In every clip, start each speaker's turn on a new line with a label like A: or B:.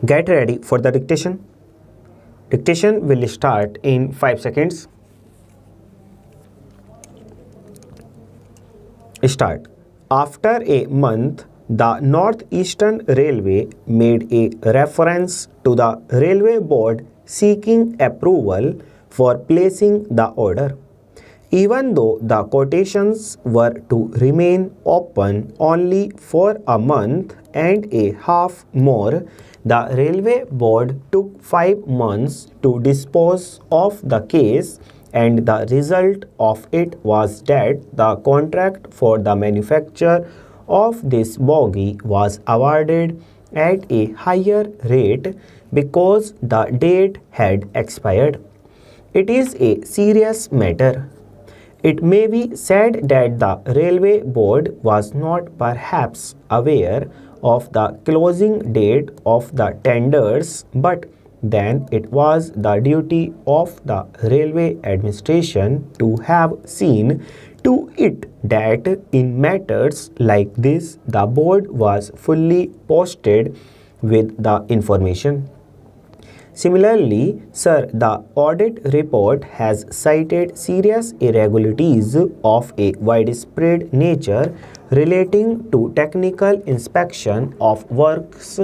A: Get ready for the dictation. Dictation will start in 5 seconds. Start. After a month, the Northeastern Railway made a reference to the Railway Board seeking approval for placing the order. Even though the quotations were to remain open only for a month and a half more, the Railway Board took 5 months to dispose of the case, and the result of it was that the contract for the manufacture of this bogie was awarded at a higher rate because the date had expired. It is a serious matter. It may be said that the Railway Board was not perhaps aware of the closing date of the tenders, but then it was the duty of the Railway Administration to have seen to it that in matters like this the board was fully posted with the information. Similarly, sir, the audit report has cited serious irregularities of a widespread nature relating to technical inspection of works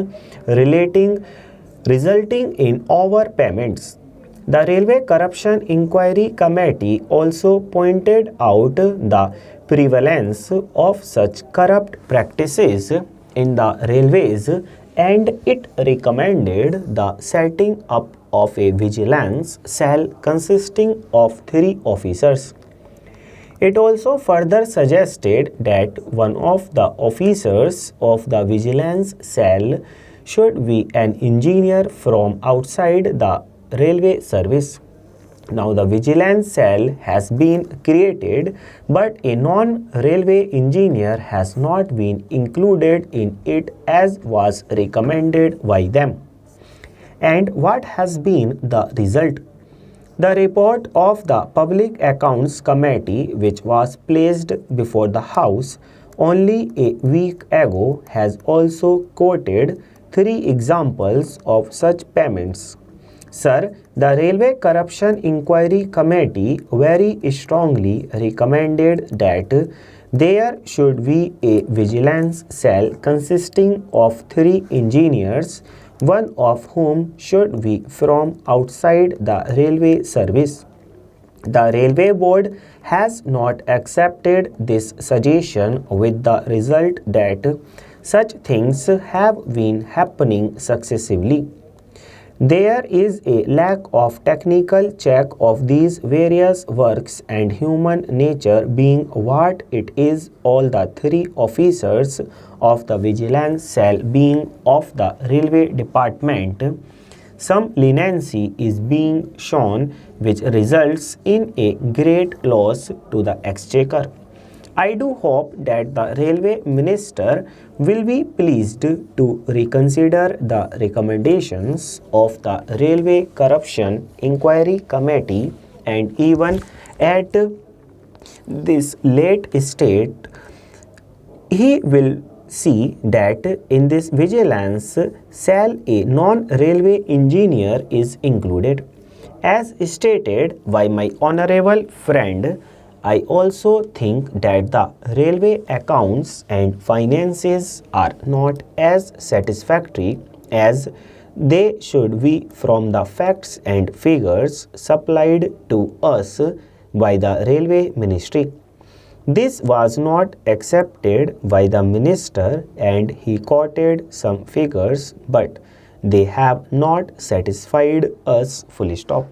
A: resulting in overpayments. The Railway Corruption Inquiry Committee also pointed out the prevalence of such corrupt practices in the railways, and it recommended the setting up of a vigilance cell consisting of 3 officers. It also further suggested that one of the officers of the vigilance cell should be an engineer from outside the railway service. Now the vigilance cell has been created, but a non-railway engineer has not been included in it as was recommended by them. And what has been the result? The report of the Public Accounts Committee, which was placed before the House only a week ago, has also quoted 3 examples of such payments. Sir, the Railway Corruption Inquiry Committee very strongly recommended that there should be a vigilance cell consisting of 3 engineers, one of whom should be from outside the railway service. The Railway Board has not accepted this suggestion, with the result that such things have been happening successively. There is a lack of technical check of these various works, and human nature being what it is, all the 3 officers of the vigilance cell being of the railway department, some leniency is being shown, which results in a great loss to the exchequer. I do hope that the Railway Minister will be pleased to reconsider the recommendations of the Railway Corruption Inquiry Committee, and even at this late stage, he will see that in this vigilance cell a non-railway engineer is included. As stated by my honorable friend, I also think that the railway accounts and finances are not as satisfactory as they should be from the facts and figures supplied to us by the Railway Ministry. This was not accepted by the Minister, and he quoted some figures, but they have not satisfied us, full stop.